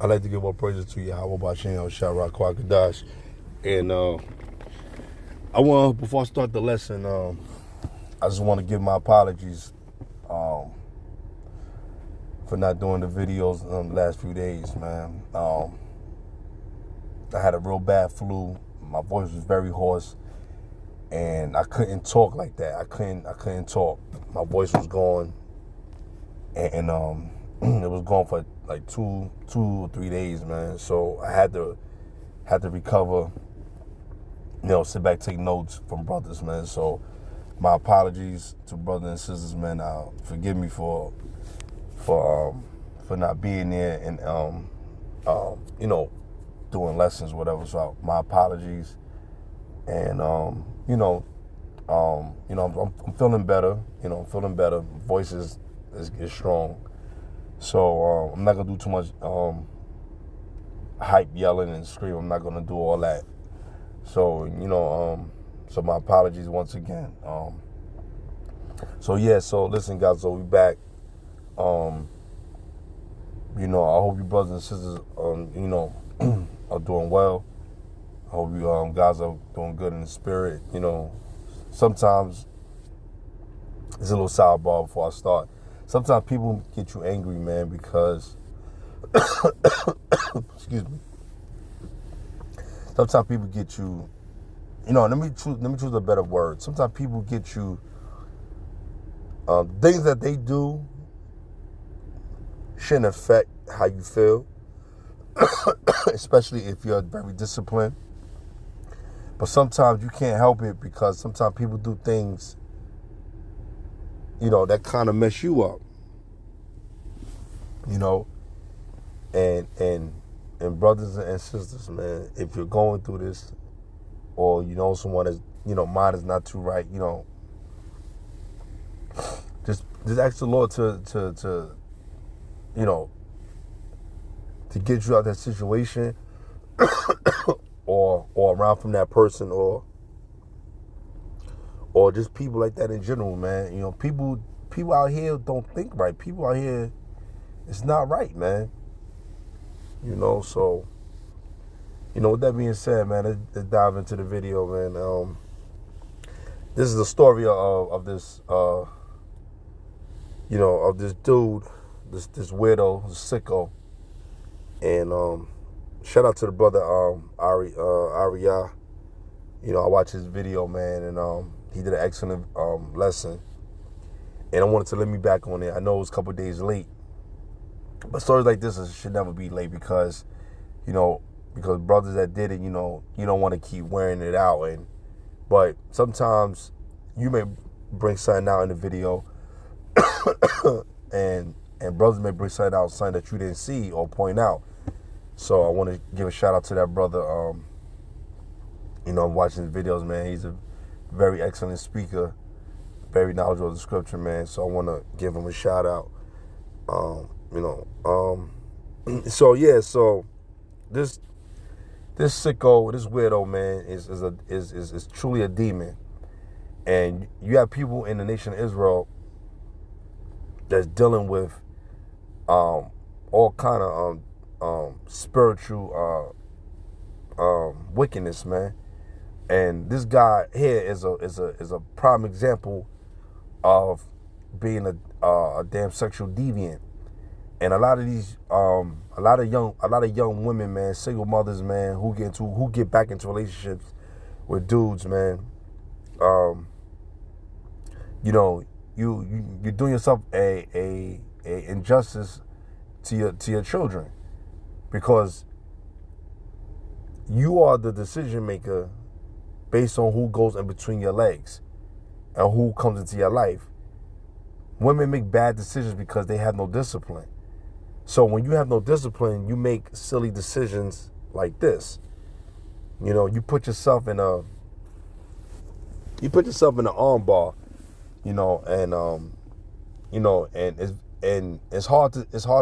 I'd like to give all praises to Yahweh Bashem, Shadrach, Kwakadash. And I want, before I start the lesson, I just want to give my apologies for not doing the videos the last few days, man. I had a real bad flu. My voice was very hoarse, and I couldn't talk like that. I couldn't talk. My voice was gone, and it was gone for like two or 3 days, man. So I had to recover. Sit back, take notes from brothers, man. So my apologies to brothers and sisters, man. Forgive me for not being there and doing lessons, whatever. So my apologies, and I'm feeling better. I'm feeling better. Voice is strong. So I'm not gonna do too much hype, yelling, and screaming. I'm not gonna do all that. So so my apologies once again. So listen, guys. So we back. I hope you brothers and sisters, are doing well. I hope you guys are doing good in the spirit. Sometimes it's a little sidebar before I start. Sometimes people get you angry, man, because excuse me. Sometimes people get you. Let me choose a better word. Sometimes people get you. Things that they do shouldn't affect how you feel, especially if you're very disciplined. But sometimes you can't help it because sometimes people do things, that kind of mess you up. And brothers and sisters, man, if you're going through this, or someone is, mind is not too right, just ask the Lord to get you out of that situation, or around from that person, or just people like that in general, man. People out here don't think right. People out here, it's not right, man. So with that being said, man, let's dive into the video, man. This is the story of this of this dude, this weirdo, this sicko. And shout out to the brother Aria. I watched his video, man, and he did an excellent lesson. And I wanted to let me back on it. I know it was a couple of days late, but stories like this should never be late because brothers that did it, you don't want to keep wearing it out. But sometimes you may bring something out in the video, and brothers may bring something out, something that you didn't see or point out. So I want to give a shout out to that brother. I'm watching his videos, man. He's a very excellent speaker, very knowledgeable of the scripture, man. So I want to give him a shout out. So this sicko, this weirdo, man, is truly a demon. And you have people in the nation of Israel that's dealing with all kind of spiritual wickedness, man. And this guy here is a prime example of being a damn sexual deviant. And a lot of these a lot of young women, man, single mothers, man, who get back into relationships with dudes, man. You're doing yourself a injustice to your children, because you are the decision maker based on who goes in between your legs and who comes into your life. Women make bad decisions because they have no discipline. So when you have no discipline, you make silly decisions like this. You put yourself in an arm bar, and it's hard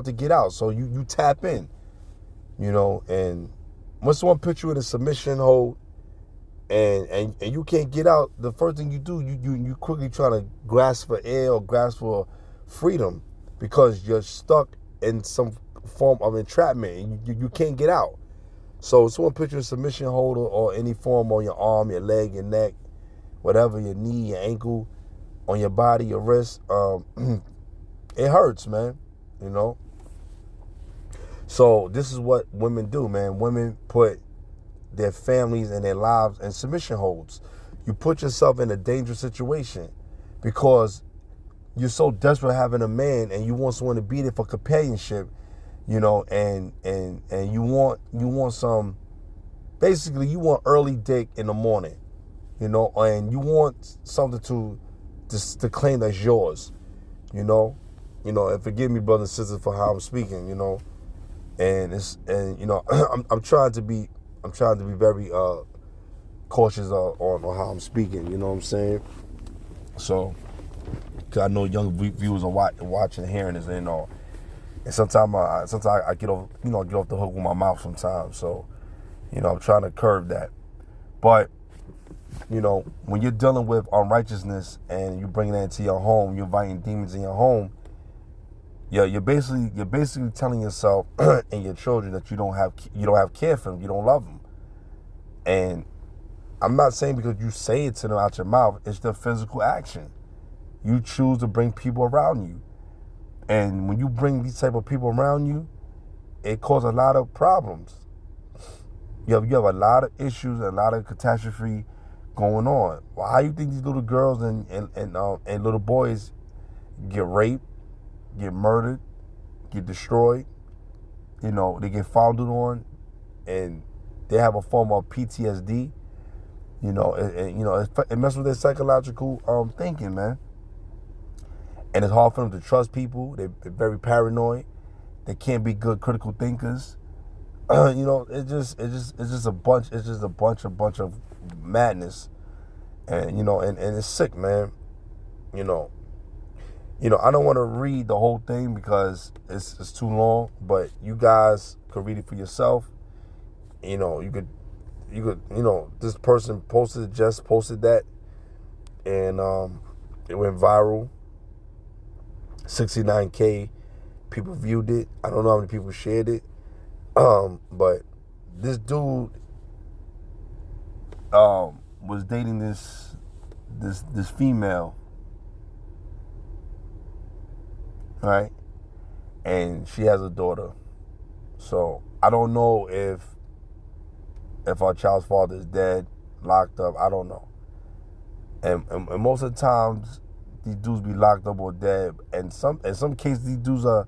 to get out. So you tap in, and when someone puts you in a submission hold and you can't get out, the first thing you do, you quickly try to grasp for air or grasp for freedom, because you're stuck in some form of entrapment. You can't get out. So someone put you in submission hold or any form on your arm, your leg, your neck, whatever, your knee, your ankle, on your body, your wrist. It hurts, man. You know. So this is what women do, man. Women put their families and their lives in submission holds. You put yourself in a dangerous situation because you're so desperate having a man and you want someone to be there for companionship, you know, and you want some, basically you want early dick in the morning, you know, and you want something to claim that's yours, you know, and forgive me, brothers and sisters, for how I'm speaking, you know, and you know, I'm trying to be very cautious on how I'm speaking, you know what I'm saying? So, cause I know young viewers are watching and hearing this, you know, and sometimes I get off the hook with my mouth sometimes. So, you know, I'm trying to curb that. But, you know, when you're dealing with unrighteousness and you bring that into your home, you're inviting demons in your home. Yeah, you're basically telling yourself and your children that you don't have care for them, you don't love them. And I'm not saying because you say it to them out your mouth, it's the physical action. You choose to bring people around you. And when you bring these type of people around you, it causes a lot of problems. You have a lot of issues, a lot of catastrophe going on. Well, how you think these little girls and little boys get raped, get murdered, get destroyed? You know, they get founded on, and they have a form of PTSD. You know, it messes with their psychological thinking, man. And it's hard for them to trust people. They're very paranoid. They can't be good critical thinkers. You know, it's just a bunch of madness, and you know, and it's sick, man. You know, I don't want to read the whole thing because it's too long. But you guys could read it for yourself. You know, you could, this person posted that, and it went viral. 69K people viewed it. I don't know how many people shared it. But this dude was dating this female, right? And she has a daughter. So I don't know if our child's father is dead, locked up. I don't know. And most of the times these dudes be locked up or dead. And in some cases these dudes are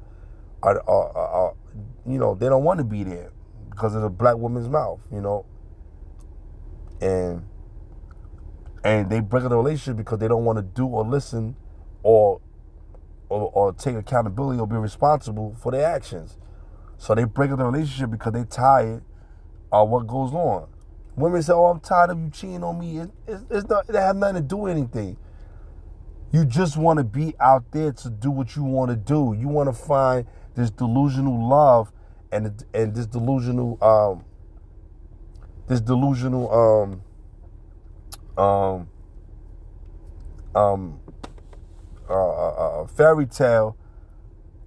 you know, they don't want to be there because of the black woman's mouth, you know. And they break up the relationship because they don't want to do or listen or take accountability or be responsible for their actions. So they break up the relationship because they're tired of what goes on. Women say, "Oh, I'm tired of you cheating on me." It's not. It has nothing to do with anything. You just want to be out there to do what you want to do. You want to find this delusional love and this delusional fairy tale.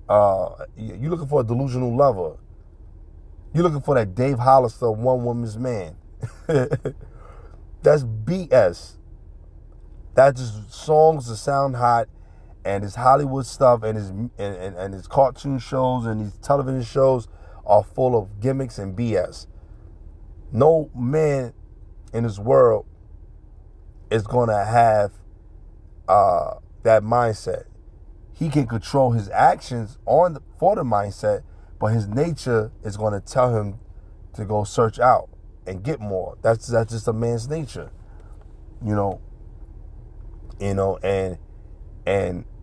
You're looking for a delusional lover. You're looking for that Dave Hollister one woman's man. That's BS. That's just songs that sound hot, and his Hollywood stuff and his cartoon shows and these television shows are full of gimmicks and BS. No man in this world is gonna have that mindset. He can control his actions for the mindset, but his nature is gonna tell him to go search out and get more. That's just a man's nature, you know. And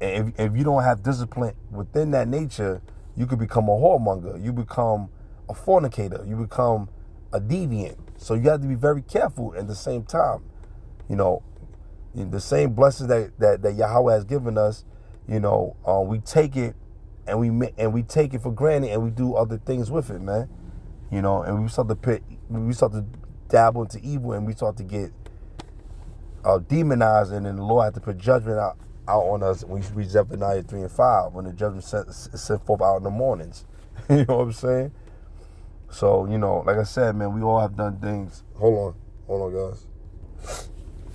if you don't have discipline within that nature, you could become a whoremonger. You become a fornicator. You become a deviant. So you have to be very careful at the same time. You know, the same blessings that Yahweh has given us, you know, we take it and we take it for granted and we do other things with it, man. You know, and we start to dabble into evil and we start to get demonized, and then the Lord had to put judgment out on us when we read Zephaniah 3 and 5 when the judgment is sent forth out in the mornings. You know what I'm saying? So, you know, like I said, man, we all have done things. Hold on, guys.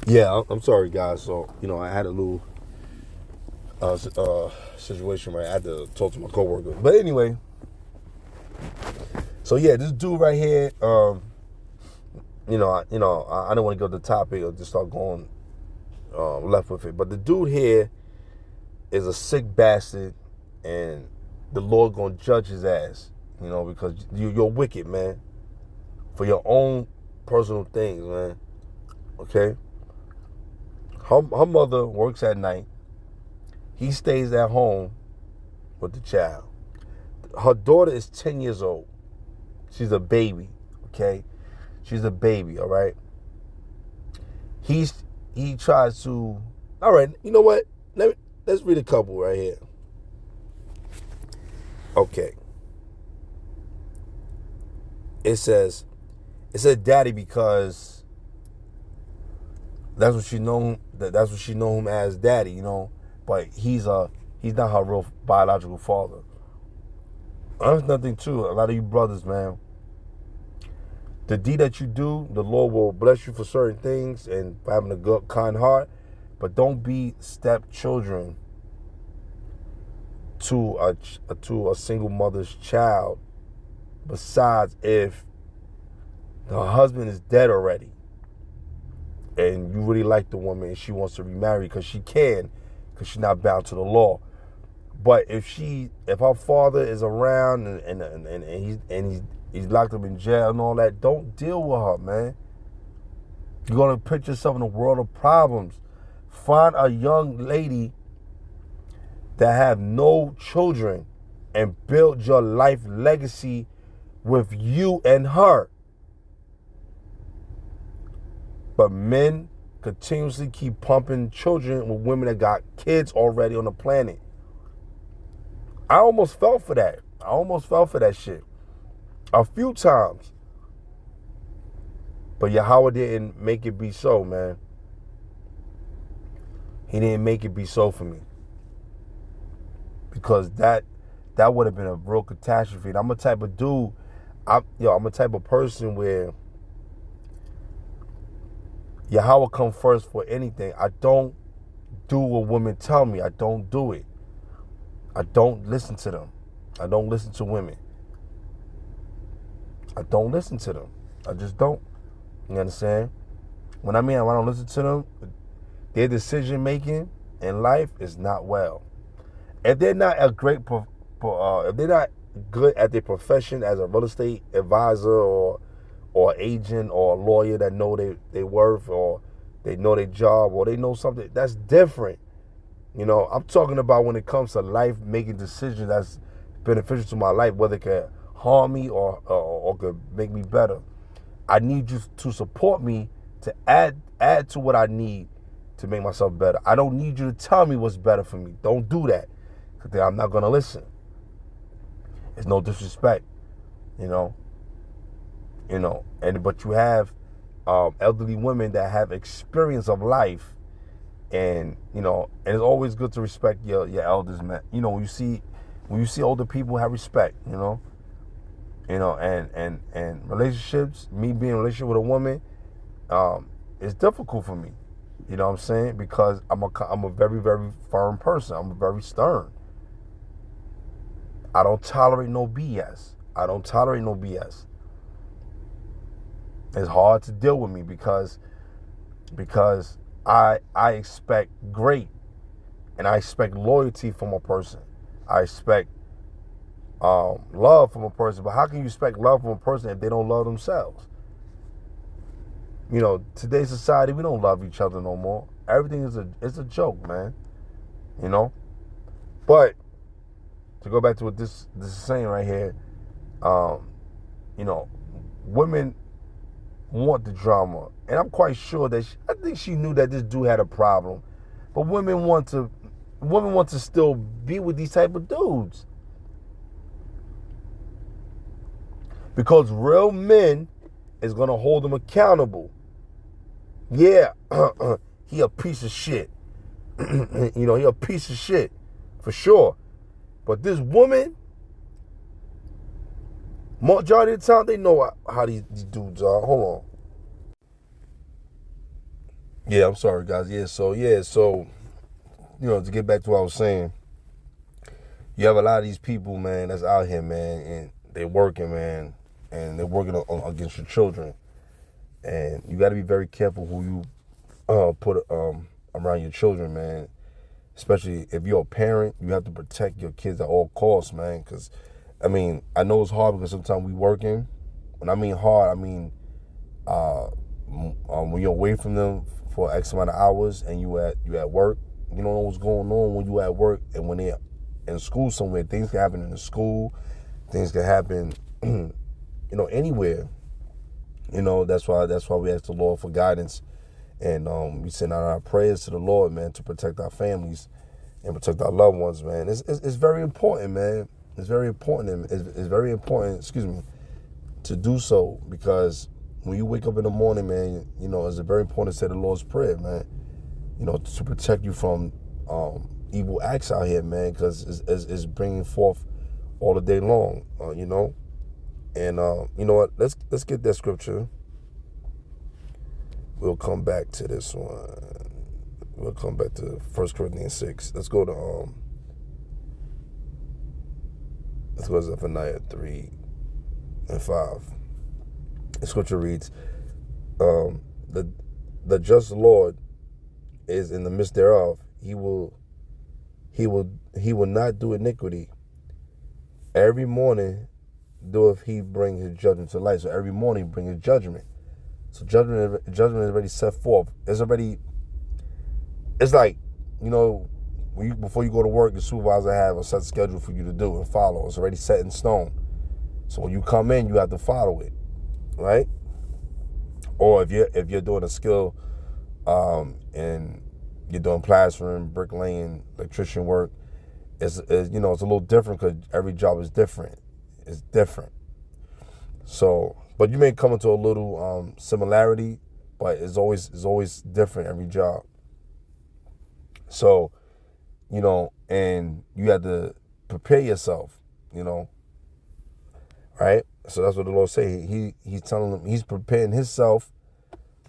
Yeah, I'm sorry, guys. So, you know, I had a little situation where I had to talk to my coworker. But anyway, so yeah, this dude right here, I don't want to go to the topic or just start going left with it. But the dude here is a sick bastard, and the Lord gonna judge his ass, you know, because you're wicked, man, for your own personal things, man. Okay. Her mother works at night. He stays at home with the child. Her daughter is 10 years old. She's a baby, okay? She's a baby, all right? He tries to, all right, you know what? Let's read a couple right here. Okay. It says daddy because that's what she know him as, daddy, you know, but he's not her real biological father. There's nothing to it. A lot of you brothers, man, the deed that you do, the Lord will bless you for certain things and for having a good, kind heart, but don't be stepchildren to a single mother's child. Besides, if the husband is dead already and you really like the woman and she wants to remarry because she can, because she's not bound to the law. But if her father is around and he's locked up in jail and all that, don't deal with her, man. You're gonna put yourself in a world of problems. Find a young lady that have no children and build your life legacy with you and her. But men continuously keep pumping children with women that got kids already on the planet. I almost fell for that. I almost fell for that shit a few times. But Yahweh didn't make it be so, man. He didn't make it be so for me. Because that would have been a real catastrophe. And I'm a type of dude, I'm a type of person where Yahweh come first for anything. I don't do what women tell me. I don't do it. I don't listen to them. I don't listen to women. I don't listen to them. I just don't. You understand? When I don't listen to them, their decision making in life is not well. If they're not if they're not good at their profession as a real estate advisor or agent or lawyer that know they worth, or they know their job, or they know something, that's different. You know, I'm talking about when it comes to life, making decisions that's beneficial to my life, whether it can harm me or could make me better. I need you to support me to add to what I need to make myself better. I don't need you to tell me what's better for me. Don't do that, because then I'm not going to listen. It's no disrespect, you know. But you have elderly women that have experience of life. And and it's always good to respect your elders, man. You know, when you see older people, have respect. And relationships. Me being in a relationship with a woman, it's difficult for me. You know what I'm saying? Because I'm a very, very firm person. I'm very stern. I don't tolerate no BS. It's hard to deal with me because I expect great, and I expect loyalty from a person. I expect love from a person. But how can you expect love from a person if they don't love themselves? Today's society, we don't love each other no more. Everything is a joke, man. But to go back to what this is saying right here, women want the drama, and I'm quite sure that I think she knew that this dude had a problem, but women want to still be with these type of dudes, because real men is gonna hold them accountable. Yeah, he a piece of shit. He a piece of shit for sure. But this woman, Majority of the time, they know how these dudes are. Hold on. Yeah, I'm sorry, guys. So to get back to what I was saying, you have a lot of these people, man, that's out here, man, and they're working, man, and they're working against your children, and you got to be very careful who you put around your children, man. Especially if you're a parent, you have to protect your kids at all costs, man. Because, I know it's hard because sometimes we working. When I mean hard, I mean when you're away from them for X amount of hours and you at work, you don't know what's going on when you at work, and when they're in school somewhere, things can happen in the school, things can happen, anywhere. That's why we ask the Lord for guidance. And we send out our prayers to the Lord, man, to protect our families and protect our loved ones, man. It's very important, man. It's very important. It's very important, to do so, because when you wake up in the morning, man, it's very important to say the Lord's Prayer, man. To protect you from evil acts out here, man, because it's bringing forth all the day long, And you know what? Let's get that scripture. We'll come back to this one. We'll come back to 1 Corinthians 6. Let's go to Zephaniah 3 and 5. The scripture reads, the just Lord is in the midst thereof. He will not do iniquity. Every morning doeth he bring his judgment to light. So every morning bring his judgment. So judgment is already set forth. It's like, before you go to work, the supervisor have a set schedule for you to do and follow. It's already set in stone. So when you come in, you have to follow it, right? Or if you're doing a skill, and you're doing plastering, bricklaying, electrician work, it's a little different because every job is different. It's different. So, but you may come into a little similarity, but it's always different every job. So, and you have to prepare yourself, right? So that's what the Lord say. He's telling them, he's preparing himself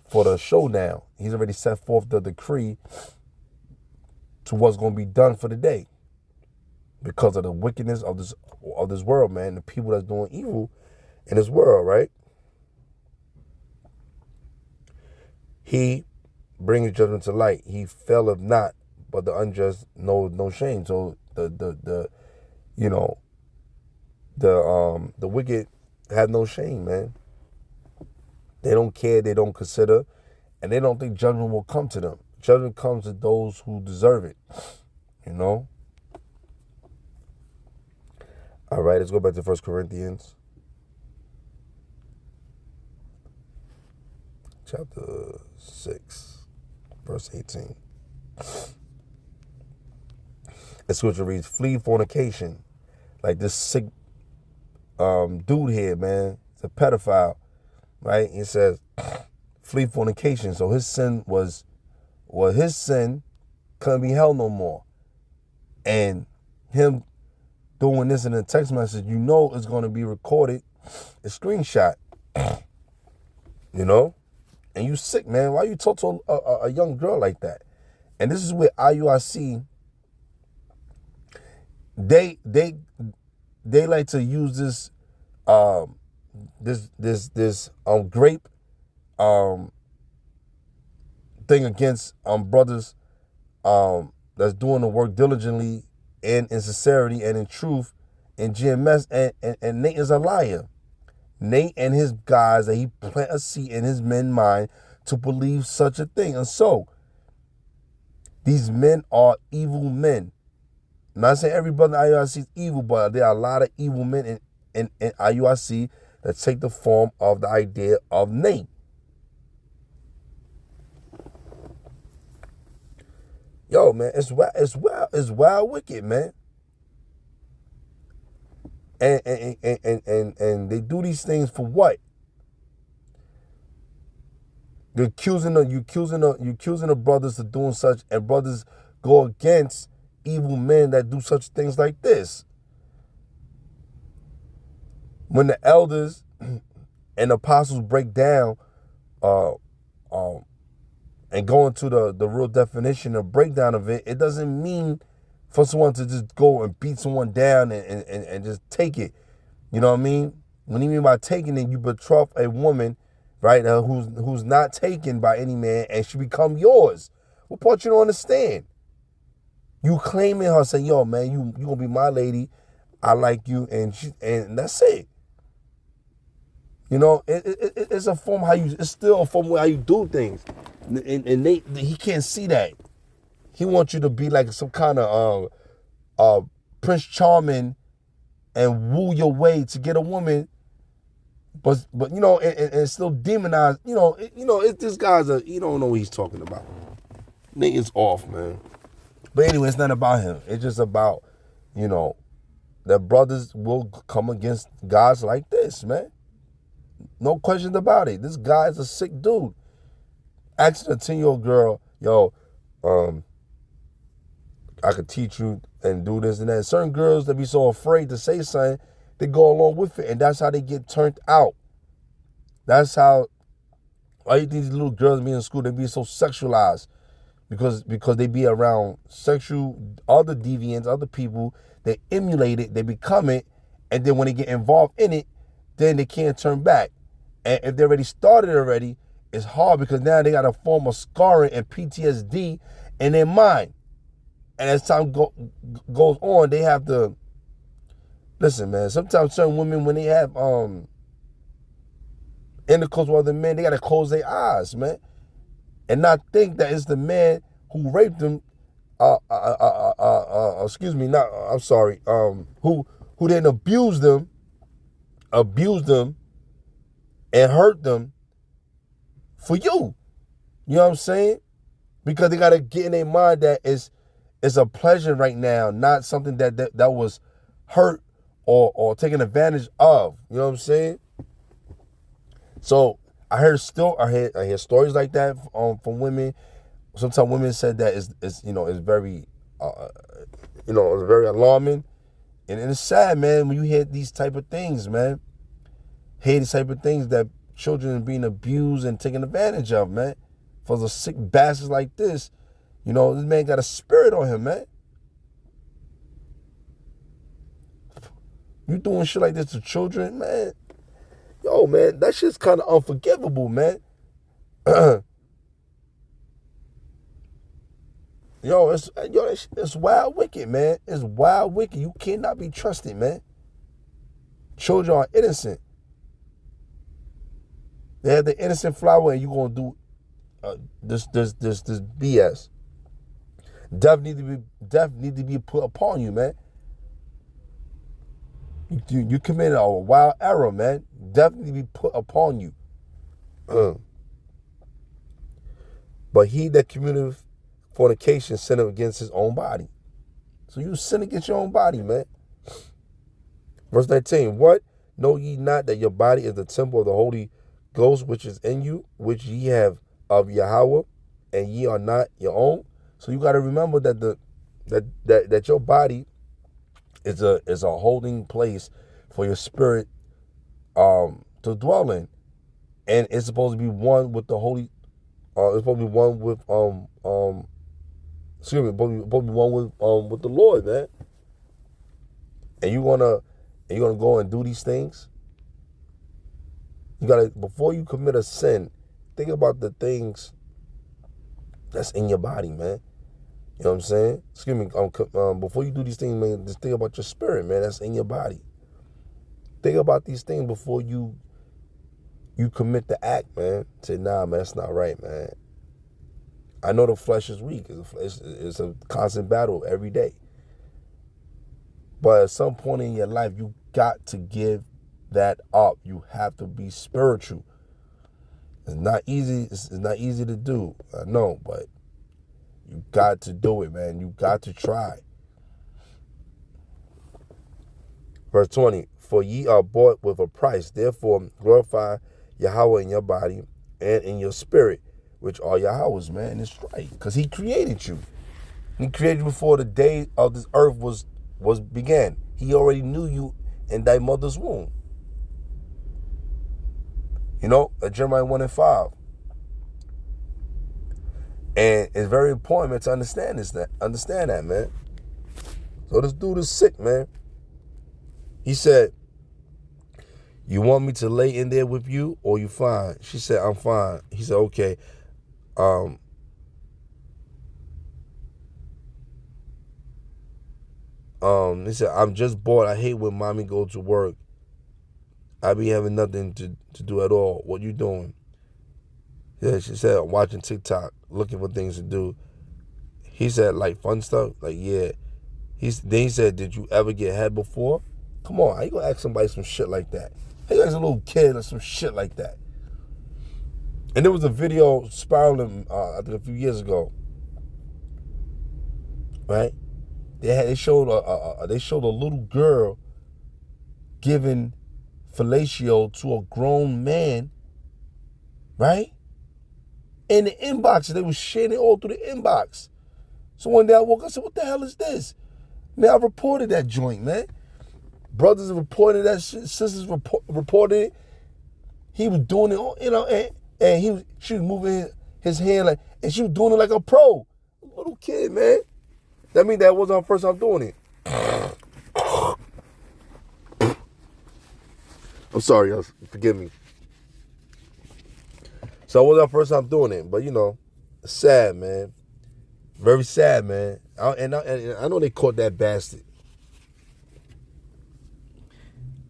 for the showdown. He's already set forth the decree to what's going to be done for the day, because of the wickedness of this world, man. The people that's doing evil in this world, right? He brings judgment to light. He faileth not, but the unjust know no shame. So the wicked have no shame, man. They don't care, they don't consider, and they don't think judgment will come to them. Judgment comes to those who deserve it, All right, let's go back to 1 Corinthians chapter 6, verse 18. The scripture reads, flee fornication. Like this sick dude here, man, it's a pedophile, right? He says, flee fornication. So his sin couldn't be held no more. And him doing this in a text message, it's going to be recorded, a screenshot, And you sick, man. Why you talk to a young girl like that? And this is where IUIC, they like to use this grape thing against brothers that's doing the work diligently and in sincerity and in truth in GMS, and Nate is a liar. Nate and his guys, that he plant a seed in his men's mind to believe such a thing. And so these men are evil men. I'm not saying every brother in IUIC is evil, but there are a lot of evil men in IUIC that take the form of the idea of Nate. Yo, man, it's wild wicked, man. And they do these things for what? You're accusing the brothers of doing such, and brothers go against evil men that do such things like this. When the elders and apostles break down uh, um, and go into the real definition or breakdown of it, it doesn't mean for someone to just go and beat someone down and just take it. You know what I mean? When you mean by taking it, you betroth a woman, right, who's not taken by any man, and she become yours. What part you don't understand? You claiming her, saying, yo, man, you gonna be my lady. I like you, and that's it. You know, it's a form it's still a form of how you do things. And he can't see that. He wants you to be like some kind of Prince Charming and woo your way to get a woman, but you know, and still demonize. This guy's he don't know what he's talking about. Nigga's off, man. But anyway, it's not about him. It's just about, that brothers will come against guys like this, man. No questions about it. This guy's a sick dude. Asking a 10-year-old girl, yo, I could teach you and do this and that. Certain girls that be so afraid to say something, they go along with it, and that's how they get turned out. That's how why you think these little girls be in school, they be so sexualized. Because they be around other deviants, other people, they emulate it, they become it, and then when they get involved in it, then they can't turn back. And if they already started already, it's hard because now they got a form of scarring and PTSD in their mind. And as time goes on, they have to, listen, man, sometimes certain women, when they have intercourse with other men, they got to close their eyes, man. And not think that it's the man who raped them, who didn't abuse them and hurt them for you. You know what I'm saying? Because they got to get in their mind that it's a pleasure right now, not something that was hurt or taken advantage of. You know what I'm saying? So I hear stories like that from women. Sometimes women said that it's very it's very alarming, and it's sad, man, when you hear these type of things, man. Hear these type of things that children are being abused and taken advantage of, man. For the sick bastards like this, this man got a spirit on him, man. You doing shit like this to children, man. Yo, man, that shit's kind of unforgivable, man. It's wild wicked, man. It's wild wicked. You cannot be trusted, man. Children are innocent. They have the innocent flower, and you gonna do this BS. Death need to be put upon you, man. You committed a wild error, man. Definitely be put upon you. But he that committeth fornication sinneth against his own body. So you sin against your own body, man. Verse 19, what? Know ye not that your body is the temple of the Holy Ghost which is in you, which ye have of Yahweh, and ye are not your own? So you got to remember that that your body is a holding place for your spirit to dwell in, and it's supposed to be one with the holy. It's supposed to be one with supposed to be one with the Lord, man. And you're gonna go and do these things. You gotta, before you commit a sin, think about the things that's in your body, man. You know what I'm saying? Excuse me. Before you do these things, man, just think about your spirit, man. That's in your body. Think about these things before you commit the act, man. Say, nah, man, that's not right, man. I know the flesh is weak. It's a constant battle every day. But at some point in your life, you got to give that up. You have to be spiritual. It's not easy. It's not easy to do. I know, but you got to do it, man. You got to try. Verse 20, for ye are bought with a price. Therefore, glorify Yahweh in your body and in your spirit, which are Yahweh's, man. It's right, because he created you. He created you before the day of this earth was began. He already knew you in thy mother's womb. Jeremiah 1 and 5. And it's very important, man, to understand that, man. So this dude is sick, man. He said, "You want me to lay in there with you, or you fine?" She said, "I'm fine." He said, "Okay." He said, "I'm just bored. I hate when mommy go to work. I be having nothing to do at all. What you doing?" Yeah, she said, "I'm watching TikTok, looking for things to do." He said, "Like fun stuff?" Like, yeah. Then he said, "Did you ever get head before?" Come on, how you gonna ask somebody some shit like that? How you ask a little kid or some shit like that? And there was a video spiraling, I think a few years ago, right? They showed a little girl giving fellatio to a grown man, right? In the inbox, they was sharing it all through the inbox. So one day I woke up and said, "What the hell is this?" Man, I reported that joint, man. Brothers reported that shit. Sisters reported it. He was doing it, and she was moving his hand and she was doing it like a pro. Little kid, man. That means that wasn't her first time doing it. I'm sorry, y'all. Forgive me. So it wasn't her first time doing it, but sad, man. Very sad, man. And I know they caught that bastard.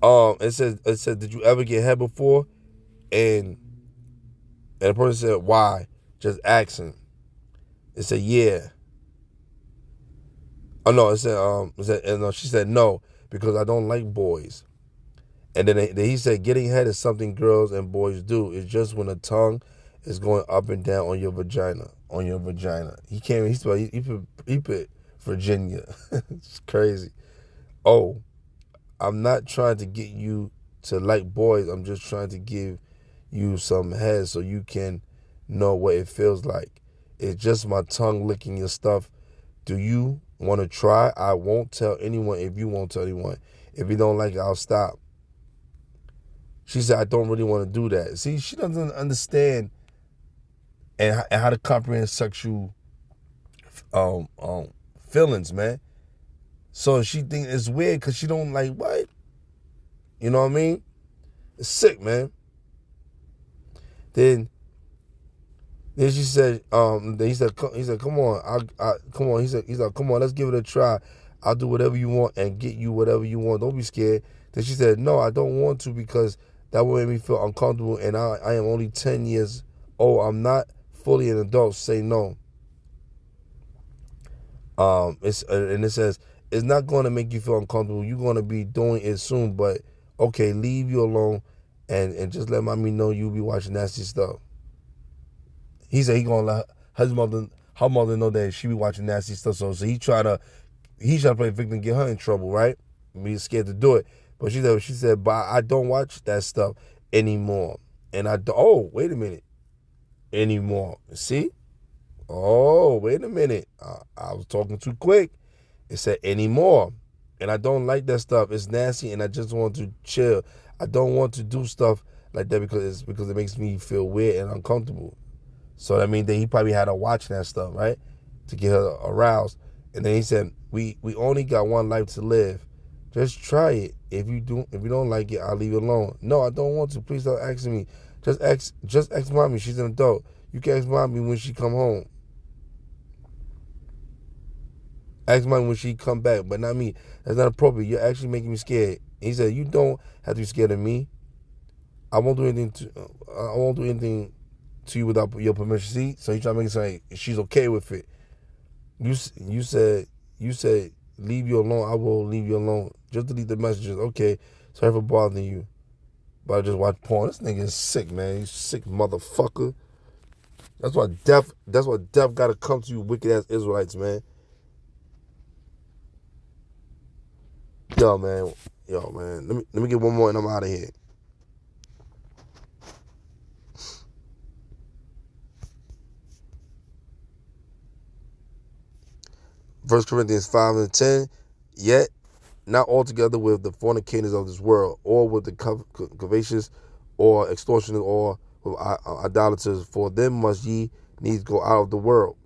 It said, "Did you ever get head before?" And the person said, "Why?" Just asking. It said, "Yeah." Oh no, she said, "No, because I don't like boys." And then he said, "Getting head is something girls and boys do. It's just when the tongue is going up and down on your vagina. He came. He put Virginia. It's crazy. "Oh, I'm not trying to get you to like boys. I'm just trying to give you some head so you can know what it feels like. It's just my tongue licking your stuff. Do you want to try? I won't tell anyone if you won't tell anyone. If you don't like it, I'll stop." She said, "I don't really want to do that." See, she doesn't understand and how to comprehend sexual feelings, man. So she think it's weird because she don't like what? You know what I mean? It's sick, man. Then she said, he said, "Come on, come on." He said, "Come on, let's give it a try. I'll do whatever you want and get you whatever you want. Don't be scared." Then she said, "No, I don't want to because that will make me feel uncomfortable, and I am only 10 years old. I'm not fully an adult. Say no." It says, "It's not going to make you feel uncomfortable. You're going to be doing it soon, but okay, leave you alone and just let mommy know you'll be watching nasty stuff." He said he gonna let her mother know that she be watching nasty stuff. So he try to play victim, get her in trouble, right? Be scared to do it. But she said, "But I don't watch that stuff anymore." And wait a minute, anymore. See? Oh, wait a minute. I was talking too quick. It said anymore. And I don't like that stuff. It's nasty and I just want to chill. I don't want to do stuff like that because it makes me feel weird and uncomfortable. So that means that he probably had her watching that stuff, right? To get her aroused. And then he said, we only got one life to live. Just try it. If you don't like it, I'll leave it alone." "No, I don't want to. Please stop asking me. Just ask mommy. She's an adult. You can ask mommy when she come home. Ask mommy when she come back, but not me. That's not appropriate. You're actually making me scared." He said, "You don't have to be scared of me. I won't do anything to you without your permission." See? So he trying to make it sound like she's okay with it. You said leave you alone. I will leave you alone. Just delete the messages. Okay. Sorry for bothering you, but I just watch porn. This nigga is sick, man. He's sick motherfucker. That's why death gotta come to you, wicked ass Israelites, man. Yo, man. Let me get one more and I'm out of here. 1 Corinthians 5 and 10. "Yet not altogether with the fornicators of this world, or with the covetous, or extortioners, or idolaters, for them must ye needs go out of the world.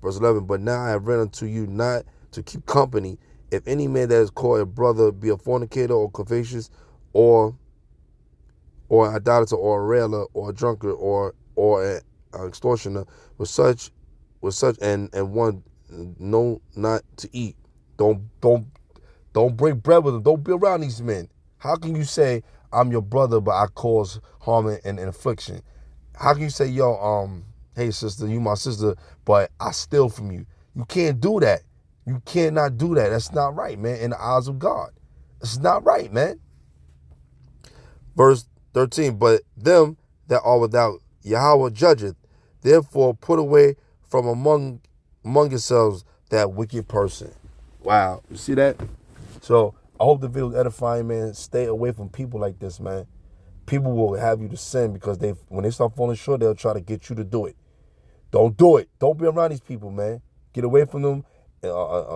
Verse 11, but now I have written unto you not to keep company, if any man that is called a brother be a fornicator, or covetous, or an idolater, or a railer, or a drunkard, or an extortioner, with such and one know not to eat. Don't break bread with them. Don't be around these men. How can you say I'm your brother, but I cause harm and affliction? How can you say, hey sister, you my sister, but I steal from you? You can't do that. You cannot do that. That's not right, man, in the eyes of God. It's not right, man. Verse 13, but them that are without Yahweh judgeth. Therefore put away from among yourselves that wicked person. Wow. You see that? So I hope the video is edifying, man. Stay away from people like this, man. People will have you to sin because when they start falling short, they'll try to get you to do it. Don't do it. Don't be around these people, man. Get away from them,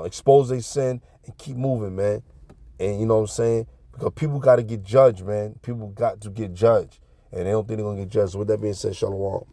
expose their sin, and keep moving, man. And you know what I'm saying? Because people got to get judged, man. People got to get judged. And they don't think they're going to get judged. So with that being said, shalom.